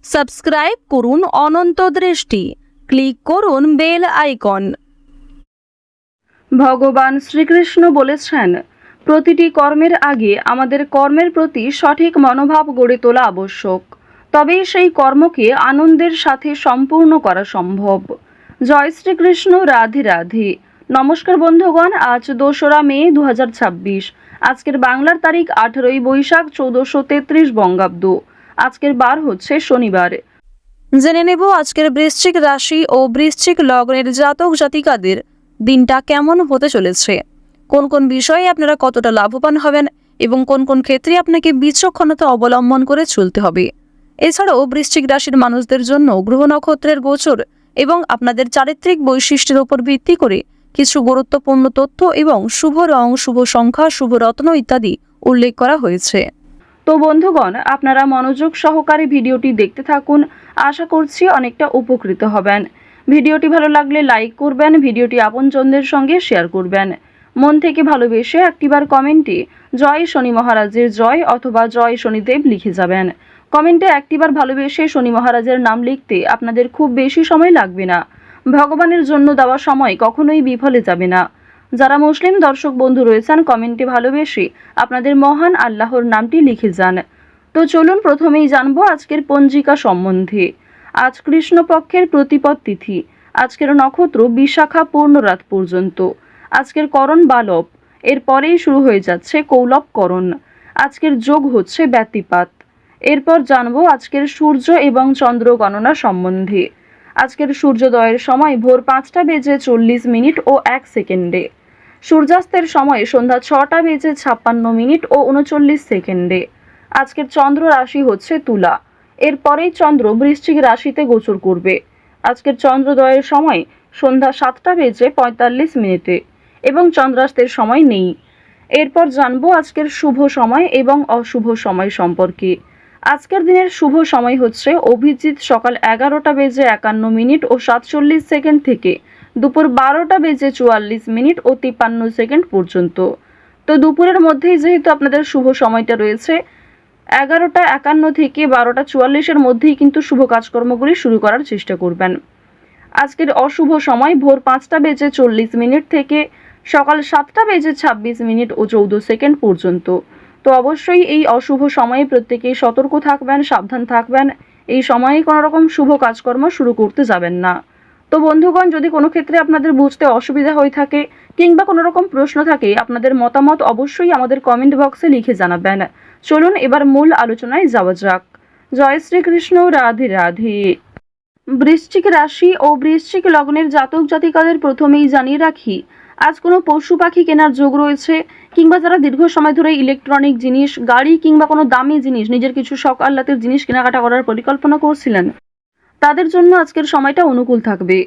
Subscribe করুন অনন্ত দৃষ্টি, click করুন বেল আইকন। ভগবান শ্রীকৃষ্ণ বলেছেন, প্রতিটি কর্মের আগে আমাদের কর্মের প্রতি সঠিক মনোভাব গড়ে তোলা আবশ্যক, তবেই সেই কর্মকে আনন্দের সাথে সম্পূর্ণ করা সম্ভব। জয় শ্রীকৃষ্ণ, রাধে রাধে। নমস্কার বন্ধুগণ, আজ 2রা মে 2026। আজকের বাংলার তারিখ 18ই বৈশাখ 1433 বঙ্গাব্দ। আজকের বার হচ্ছে শনিবার। জেনে নেব আজকের বৃশ্চিক রাশি ও বৃশ্চিক লগ্নের জাতক জাতিকাদের দিনটা কেমন হতে চলেছে, কোন কোন বিষয়ে আপনারা কতটা লাভবান হবেন এবং কোন কোন ক্ষেত্রে আপনাকে বিচক্ষণতা অবলম্বন করে চলতে হবে। এছাড়াও বৃশ্চিক রাশির মানুষদের জন্য গ্রহ নক্ষত্রের গোচর এবং আপনাদের চারিত্রিক বৈশিষ্ট্যের উপর ভিত্তি করে কিছু গুরুত্বপূর্ণ তথ্য এবং শুভ রং, শুভ সংখ্যা, শুভ রত্ন ইত্যাদি উল্লেখ করা হয়েছে। তো বন্ধুগণ, আপনারা মনোযোগ সহকারে ভিডিওটি দেখতে থাকুন। আশা করছি অনেকটা উপকৃত হবেন। ভিডিওটি ভালো লাগলে লাইক করবেন, ভিডিওটি আপনজনদের সঙ্গে শেয়ার করবেন। মন থেকে ভালোবেসে একটিবার কমেন্টে জয় শনি মহারাজের জয় অথবা জয় শনিদেব লিখে যাবেন। কমেন্টে একটিবার ভালোবেসে শনি মহারাজের নাম লিখতে আপনাদের খুব বেশি সময় লাগবে না। ভগবানের জন্য দেওয়া সময় কখনোই বিফলে যাবে না। যারা মুসলিম দর্শক বন্ধু রয়েছেন, কমেন্টে ভালোবেসে আপনাদের মহান আল্লাহর নামটি লিখে যান। তো চলুন প্রথমেই জানবো আজকের পঞ্জিকা সম্বন্ধে। আজ কৃষ্ণপক্ষের প্রতিপদ তিথি। আজকের নক্ষত্র বিশাখা পূর্ণ রাত পর্যন্ত। আজকের করণ বালব, এরপরেই শুরু হয়ে যাচ্ছে কৌলব করণ। আজকের যোগ হচ্ছে ব্যতিপাত। এরপর জানবো আজকের সূর্য এবং চন্দ্র গণনা সম্বন্ধে। আজকের সূর্যোদয়ের সময় ভোর 5টা বেজে 40 মিনিট ও 1 সেকেন্ডে। সূর্যাস্তের সময় সন্ধ্যা 6টা বেজে 56 মিনিট ও 39 সেকেন্ডে। আজকের চন্দ্র রাশি হচ্ছে তুলা। এরপরেই চন্দ্র বৃশ্চিক রাশিতে গোচর করবে। আজকের চন্দ্রোদয়ের সময় সন্ধ্যা 7টা বেজে 45 মিনিটে এবং চন্দ্রাস্তের সময় নেই। এরপর জানবো আজকের শুভ সময় এবং অশুভ সময় সম্পর্কে। আজকের দিনের শুভ সময় হচ্ছে অভিজিৎ সকাল 11টা বেজে 51 মিনিট ও 47 সেকেন্ড থেকে দুপুর 12টা বেজে 44 মিনিট ও 53 সেকেন্ড পর্যন্ত। তো দুপুরের মধ্যেই যেহেতু আপনাদের শুভ সময়টা রয়েছে, 11টা 51 থেকে 12টা 44-এর মধ্যেই কিন্তু শুভ কাজকর্মগুলি শুরু করার চেষ্টা করবেন। আজকের অশুভ সময় ভোর 5টা বেজে 40 মিনিট থেকে সকাল 7টা বেজে 26 মিনিট ও 14 সেকেন্ড পর্যন্ত। তো অবশ্যই এই অশুভ সময়ে প্রত্যেকেই সতর্ক থাকবেন, সাবধান থাকবেন। এই সময়ে কোনো রকম শুভ কাজকর্ম শুরু করতে যাবেন না। তো বন্ধুগণ, যদি কোনো ক্ষেত্রে আপনাদের বুঝতে অসুবিধা হয়ে থাকে কিংবা কোনো রকম প্রশ্ন থাকে, আপনাদের মতামত অবশ্যই আমাদের কমেন্ট বক্সে লিখে জানাবেন। চলুন এবার মূল আলোচনায় যাওয়া যাক। জয় শ্রীকৃষ্ণ, রাধে রাধে। বৃশ্চিক রাশি ও বৃশ্চিক লগ্নের জাতক জাতিকাদের প্রথমেই জানিয়ে রাখি, আজ কোনো পশু পাখি কেনার যোগ রয়েছে, কিংবা যারা দীর্ঘ সময় ধরে ইলেকট্রনিক জিনিস, গাড়ি কিংবা কোনো দামি জিনিস, নিজের কিছু শখ আহ্লাদের জিনিস কেনাকাটা করার পরিকল্পনা করছিলেন, তাদের জন্য আজকের সময়টা অনুকূল থাকবে।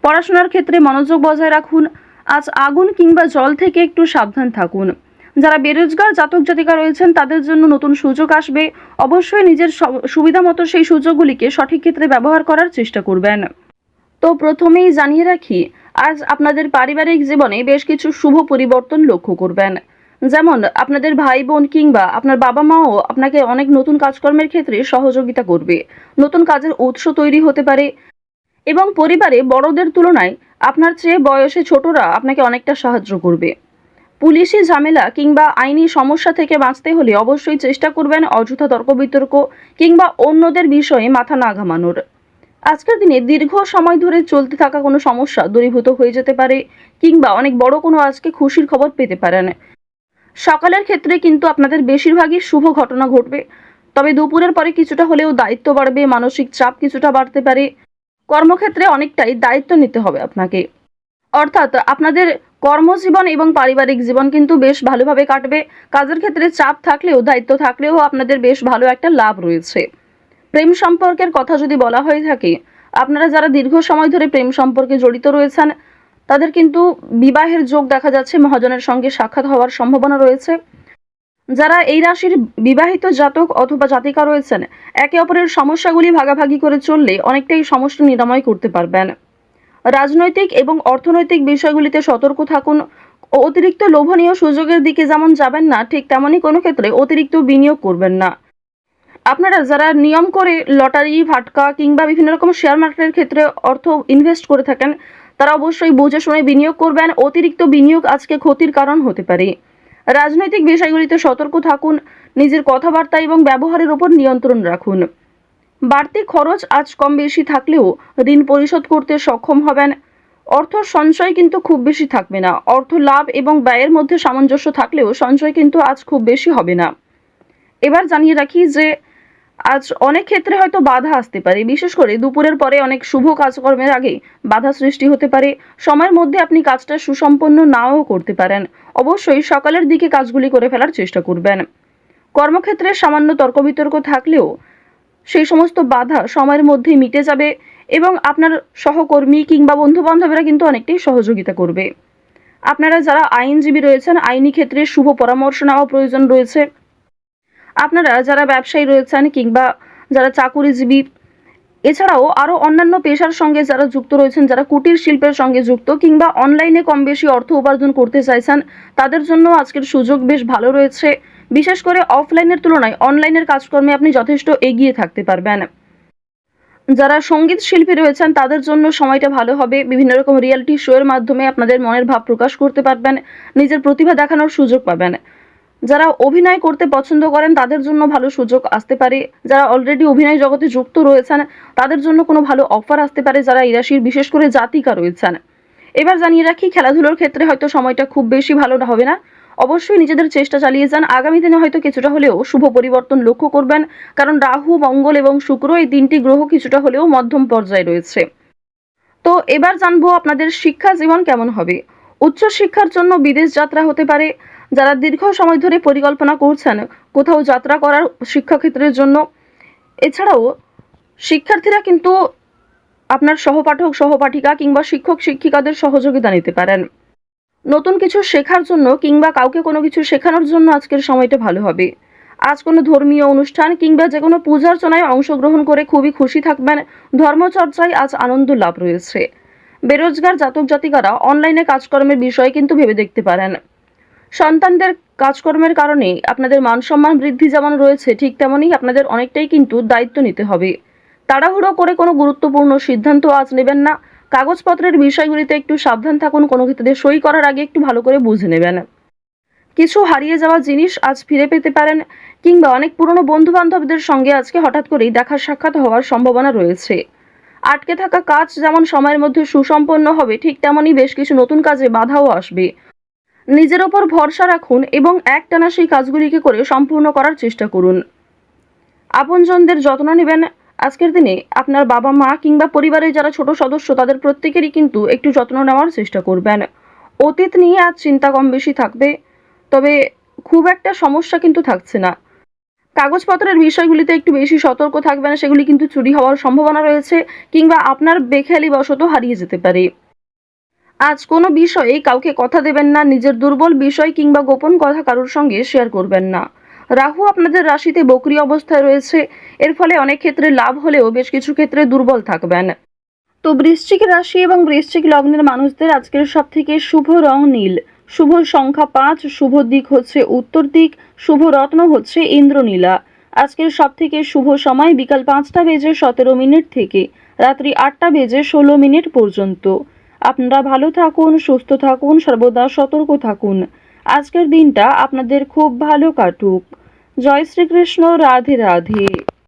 পড়াশোনার ক্ষেত্রে মনোযোগ বজায় রাখুন। আজ আগুন কিংবা জল থেকে একটু সাবধান থাকুন। যারা বেরোজগার জাতক জাতিকা রয়েছেন, তাদের জন্য নতুন সুযোগ আসবে। অবশ্যই নিজের সুবিধা মতো সেই সুযোগগুলিকে সঠিক ক্ষেত্রে ব্যবহার করার চেষ্টা করবেন। তো প্রথমেই জানিয়ে রাখি, আজ আপনাদের পারিবারিক জীবনে বেশ কিছু শুভ পরিবর্তন লক্ষ্য করবেন। যেমন আপনাদের ভাই বোন কিংবা আপনার বাবা মাও আপনাকে অনেক নতুন কাজকর্মের ক্ষেত্রে সহযোগিতা করবে। নতুন কাজের উৎস তৈরি হতে পারে এবং পরিবারে বড়দের তুলনায় আপনার চেয়ে বয়সে ছোটরা আপনাকে অনেকটা সাহায্য করবে। পুলিশি ঝামেলা কিংবা আইনি সমস্যা থেকে বাঁচতে হলে অবশ্যই চেষ্টা করবেন অযথা তর্ক বিতর্ক কিংবা অন্যদের বিষয়ে মাথা না ঘামানোর। আজকের দিনে দীর্ঘ সময় ধরে চলতে থাকা কোনো সমস্যা দূরীভূত হয়ে যেতে পারে কিংবা অনেক বড় কোনো আজকে খুশির খবর পেতে পারেন। সকালের ক্ষেত্রে কিন্তু আপনাদের বেশিরভাগই শুভ ঘটনা ঘটবে, তবে দুপুরের পরে কিছুটা হলেও দায়িত্ব বাড়বে, মানসিক চাপ কিছুটা বাড়তে পারে। কর্মক্ষেত্রে অনেকটাই দায়িত্ব নিতে হবে আপনাকে। অর্থাৎ আপনাদের কর্মজীবন এবং পারিবারিক জীবন কিন্তু বেশ ভালোভাবে কাটবে। কাজের ক্ষেত্রে চাপ থাকলেও, দায়িত্ব থাকলেও আপনাদের বেশ ভালো একটা লাভ রয়েছে। প্রেম সম্পর্কের কথা যদি বলা হয়ে থাকে, আপনারা যারা দীর্ঘ সময় ধরে প্রেম সম্পর্কে জড়িত রয়েছেন, তাদের কিন্তু বিবাহের যোগ দেখা যাচ্ছে, মহাজনের সঙ্গে সাক্ষাৎ হওয়ার সম্ভাবনা রয়েছে। যারা এই রাশির বিবাহিত জাতক অথবা জাতিকা রয়েছেন, একে অপরের সমস্যাগুলি ভাগাভাগি করে চললে অনেকটাই সমস্যা নিরাময় করতে পারবেন। রাজনৈতিক এবং অর্থনৈতিক বিষয়গুলিতে সতর্ক থাকুন। অতিরিক্ত লোভনীয় সুযোগের দিকে যেমন যাবেন না, ঠিক তেমনই কোনো ক্ষেত্রে অতিরিক্ত বিনিয়োগ করবেন না। আপনারা যারা নিয়ম করে লটারি, ফাটকা কিংবা বিভিন্ন রকম শেয়ার মার্কেটের ক্ষেত্রে অর্থ ইনভেস্ট করে থাকেন, তারা অবশ্যই বুঝে শুনে বিনিয়োগ করবেন। অতিরিক্ত বিনিয়োগ আজকে ক্ষতির কারণ হতে পারে। রাজনৈতিক বিষয়গুলিতে সতর্ক থাকুন। নিজের কথাবার্তা এবং ব্যবহারের উপর নিয়ন্ত্রণ রাখুন। বাড়তি খরচ আজ কম বেশি থাকলেও ঋণ পরিশোধ করতে সক্ষম হবেন। অর্থ সঞ্চয় কিন্তু খুব বেশি থাকবে না। অর্থ লাভ এবং ব্যয়ের মধ্যে সামঞ্জস্য থাকলেও সঞ্চয় কিন্তু আজ খুব বেশি হবে না। এবার জানিয়ে রাখি যে আজ অনেক ক্ষেত্রে হয়তো বাধা আসতে পারে, বিশেষ করে দুপুরের পরে অনেক শুভ কাজকর্মের আগে বাধা সৃষ্টি হতে পারে। সময়ের মধ্যে আপনি কাজটা সুসম্পন্ন নাও করতে পারেন। অবশ্যই সকালের দিকে কাজগুলি করে ফেলার চেষ্টা করবেন। কর্মক্ষেত্রে সামান্য তর্ক বিতর্ক থাকলেও সেই সমস্ত বাধা সময়ের মধ্যে মিটে যাবে এবং আপনার সহকর্মী কিংবা বন্ধু বান্ধবেরা কিন্তু অনেকটাই সহযোগিতা করবে। আপনারা যারা আইনজীবী রয়েছেন, আইনি ক্ষেত্রে শুভ পরামর্শ নেওয়া প্রয়োজন রয়েছে। আপনারা যারা ব্যবসায়ী রয়েছেন কিংবা যারা চাকুরিজীবী, এছাড়াও আরও অন্যান্য পেশার সঙ্গে যারা যুক্ত রয়েছেন, যারা কুটির শিল্পের সঙ্গে যুক্ত কিংবা অনলাইনে কম বেশি অর্থ উপার্জন করতে চাইছেন, তাদের জন্য আজকের সুযোগ বেশ ভালো রয়েছে। বিশেষ করে অফলাইনের তুলনায় অনলাইনের কাজকর্মে আপনি যথেষ্ট এগিয়ে থাকতে পারবেন। যারা সঙ্গীত শিল্পী রয়েছেন তাদের জন্য সময়টা ভালো হবে। বিভিন্ন রকম রিয়েলিটি শো এর মাধ্যমে আপনাদের মনের ভাব প্রকাশ করতে পারবেন, নিজের প্রতিভা দেখানোর সুযোগ পাবেন। যারা অভিনয় করতে পছন্দ করেন তাদের জন্য ভালো সুযোগ আসতে পারে। যারা অলরেডি অভিনয় জগতে যুক্ত রয়েছেন তাদের জন্য কোনো ভালো অফার আসতে পারে, যারা এই রাশির বিশেষ করে জাতিকা রয়েছেন। এবার জানিয়ে রাখি, খেলাধুলোর ক্ষেত্রে হয়তো সময়টা খুব বেশি ভালো হবে না। অবশ্যই নিজেদের চেষ্টা চালিয়ে যান। আগামী দিনে হয়তো কিছুটা হলেও শুভ পরিবর্তন লক্ষ্য করবেন, কারণ রাহু, মঙ্গল এবং শুক্র এই তিনটি গ্রহ কিছুটা হলেও মধ্যম পর্যায়ে রয়েছে। তো এবার জানবো আপনাদের শিক্ষা জীবন কেমন হবে। উচ্চ শিক্ষার জন্য বিদেশ যাত্রা হতে পারে। যারা দীর্ঘ সময় ধরে পরিকল্পনা করছেন কোথাও যাত্রা করার শিক্ষাক্ষেত্রের জন্য, এছাড়াও শিক্ষার্থীরা কিন্তু আপনার সহপাঠক, সহপাঠিকা কিংবা শিক্ষক, শিক্ষিকাদের সহযোগিতা নিতে পারেন। নতুন কিছু শেখার জন্য কিংবা কাউকে কোনো কিছু শেখানোর জন্য আজকের সময়টা ভালো হবে। আজ কোনো ধর্মীয় অনুষ্ঠান কিংবা যে কোনো পূজার্চনায় অংশগ্রহণ করে খুবই খুশি থাকবেন। ধর্মচর্চায় আজ আনন্দ লাভ রয়েছে। বেরোজগার জাতক জাতিকারা অনলাইনে কাজকর্মের বিষয়ে কিন্তু ভেবে দেখতে পারেন। সন্তানদের কাজকর্মের কারণে আপনাদের মান সম্মান বৃদ্ধি যেমন রয়েছে, ঠিক তেমনই আপনাদের অনেকটাই কিন্তু দায়িত্ব নিতে হবে। তাড়াহুড়ো করে কোনো গুরুত্বপূর্ণ সিদ্ধান্ত আজ নেবেন না। কাগজপত্রের বিষয়গুলিতে একটু সাবধান থাকুন। কোনো ক্ষেত্রে সই করার আগে একটু ভালো করে বুঝে নেবেন। কিছু হারিয়ে যাওয়া জিনিস আজ ফিরে পেতে পারেন কিংবা অনেক পুরনো বন্ধু বান্ধবদের সঙ্গে আজকে হঠাৎ করেই দেখা সাক্ষাৎ হওয়ার সম্ভাবনা রয়েছে। আটকে থাকা কাজ যেমন সময়ের মধ্যে সুসম্পন্ন হবে, ঠিক তেমনই বেশ কিছু নতুন কাজে বাধাও আসবে। নিজের ওপর ভরসা রাখুন এবং একটানা সেই কাজগুলিকে করে সম্পূর্ণ করার চেষ্টা করুন। আপনজনদের যত্ন নেবেন। আজকের দিনে আপনার বাবা মা কিংবা পরিবারের যারা ছোট সদস্য তাদের প্রত্যেকেরই কিন্তু একটু যত্ন নেওয়ার চেষ্টা করবেন। অতীত নিয়ে আজ চিন্তা কম বেশি থাকবে, তবে খুব একটা সমস্যা কিন্তু থাকছে না। কাগজপত্রের বিষয়গুলিতে একটু বেশি সতর্ক থাকবেন, সেগুলি কিন্তু চুরি হওয়ার সম্ভাবনা রয়েছে কিংবা আপনার বেখেয়ালি বশত হারিয়ে যেতে পারে। আজ কোনো বিষয়ে কাউকে কথা দেবেন না। নিজের দুর্বল বিষয় কিংবা গোপন কথা কারোর সঙ্গে শেয়ার করবেন না। রাহু আপনাদের রাশিতে বক্রী অবস্থায় রয়েছে। এর ফলে অনেক ক্ষেত্রে লাভ হলেও বেশ কিছু ক্ষেত্রে দুর্বল থাকবেন। তো বৃশ্চিক রাশি এবং বৃশ্চিক লগ্নের মানুষদের আজকের সব থেকে শুভ রং নীল, শুভ সংখ্যা 5, শুভ দিক হচ্ছে উত্তর দিক, শুভ রত্ন হচ্ছে ইন্দ্রনীলা। আজকের সব থেকে শুভ সময় বিকাল 5টা বেজে 17 মিনিট থেকে রাত্রি 8টা বেজে 16 মিনিট পর্যন্ত। আপনারা ভালো থাকুন, সুস্থ থাকুন, সর্বদা সতর্ক থাকুন। আজকের দিনটা আপনাদের খুব ভালো কাটুক। জয় শ্রীকৃষ্ণ। রাধে রাধে।